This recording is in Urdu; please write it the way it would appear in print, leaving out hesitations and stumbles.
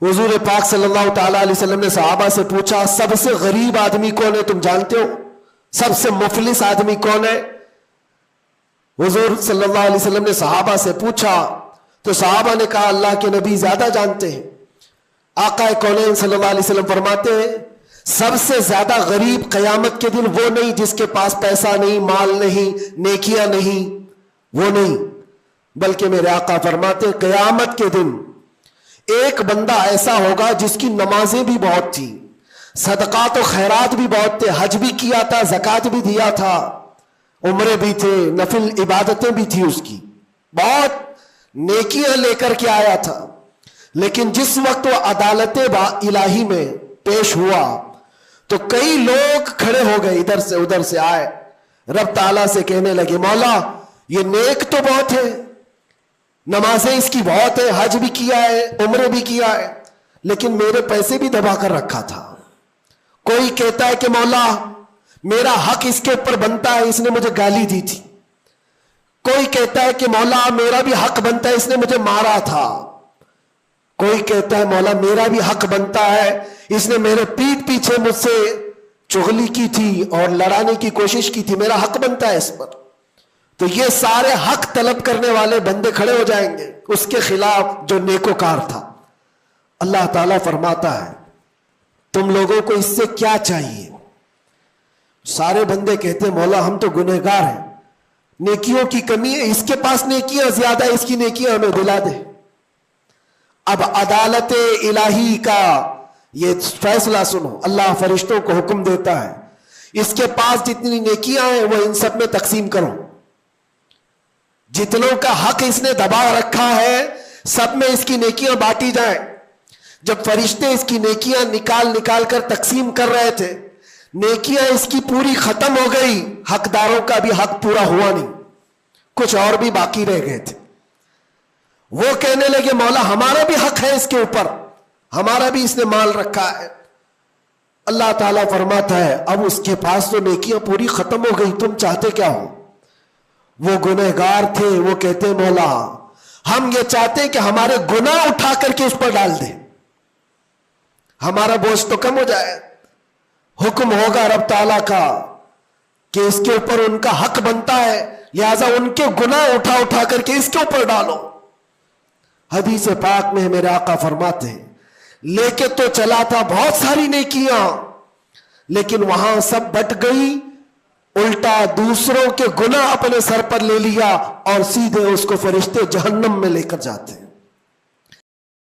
حضور پاک صلی اللہ تعالیٰ علیہ وسلم نے صحابہ سے پوچھا سب سے غریب آدمی کون ہے؟ تم جانتے ہو سب سے مفلس آدمی کون ہے؟ حضور صلی اللہ علیہ وسلم نے صحابہ سے پوچھا تو صحابہ نے کہا اللہ کے نبی زیادہ جانتے ہیں۔ آقا کونین صلی اللہ علیہ وسلم فرماتے ہیں سب سے زیادہ غریب قیامت کے دن وہ نہیں جس کے پاس پیسہ نہیں، مال نہیں، نیکیاں نہیں، وہ نہیں، بلکہ میرے آقا فرماتے ہیں قیامت کے دن ایک بندہ ایسا ہوگا جس کی نمازیں بھی بہت تھی، صدقات و خیرات بھی بہت تھے، حج بھی کیا تھا، زکوٰۃ بھی دیا تھا، عمرے بھی تھے، نفل عبادتیں بھی تھی، اس کی بہت نیکیاں لے کر کے آیا تھا، لیکن جس وقت وہ عدالت الہی میں پیش ہوا تو کئی لوگ کھڑے ہو گئے، ادھر سے ادھر سے آئے، رب تعالیٰ سے کہنے لگے مولا یہ نیک تو بہت ہے، نمازیں اس کی بہت ہے، حج بھی کیا ہے، عمرے بھی کیا ہے، لیکن میرے پیسے بھی دبا کر رکھا تھا۔ کوئی کہتا ہے کہ مولا میرا حق اس کے اوپر بنتا ہے، اس نے مجھے گالی دی تھی، کوئی کہتا ہے کہ مولا میرا بھی حق بنتا ہے، اس نے مجھے مارا تھا، کوئی کہتا ہے مولا میرا بھی حق بنتا ہے، اس نے میرے پیٹھ پیچھے مجھ سے چغلی کی تھی اور لڑانے کی کوشش کی تھی، میرا حق بنتا ہے اس پر۔ تو یہ سارے حق طلب کرنے والے بندے کھڑے ہو جائیں گے اس کے خلاف جو نیکوکار تھا۔ اللہ تعالیٰ فرماتا ہے تم لوگوں کو اس سے کیا چاہیے؟ سارے بندے کہتے ہیں مولا ہم تو گنہگار ہیں، نیکیوں کی کمی ہے، اس کے پاس نیکیاں زیادہ ہے، اس کی نیکیاں ہمیں دلا دے۔ اب عدالت الہی کا یہ فیصلہ سنو، اللہ فرشتوں کو حکم دیتا ہے اس کے پاس جتنی نیکیاں ہیں وہ ان سب میں تقسیم کرو، جتنوں کا حق اس نے دبا رکھا ہے سب میں اس کی نیکیاں بانٹی جائیں۔ جب فرشتے اس کی نیکیاں نکال کر تقسیم کر رہے تھے، نیکیاں اس کی پوری ختم ہو گئی، حقداروں کا بھی حق پورا ہوا نہیں، کچھ اور بھی باقی رہ گئے تھے۔ وہ کہنے لگے مولا ہمارا بھی حق ہے اس کے اوپر، ہمارا بھی اس نے مال رکھا ہے۔ اللہ تعالیٰ فرماتا ہے اب اس کے پاس تو نیکیاں پوری ختم ہو گئی، تم چاہتے کیا ہو؟ وہ گنہگار تھے، وہ کہتے مولا ہم یہ چاہتے کہ ہمارے گناہ اٹھا کر کے اس پر ڈال دیں، ہمارا بوجھ تو کم ہو جائے۔ حکم ہوگا رب تعالیٰ کا کہ اس کے اوپر ان کا حق بنتا ہے، لہذا ان کے گناہ اٹھا کر کے اس کے اوپر ڈالو۔ حدیث پاک میں میرے آقا فرماتے ہیں لے کے تو چلا تھا بہت ساری نیکیاں، لیکن وہاں سب بٹ گئی، الٹا دوسروں کے گناہ اپنے سر پر لے لیا اور سیدھے اس کو فرشتے جہنم میں لے کر جاتے ہیں۔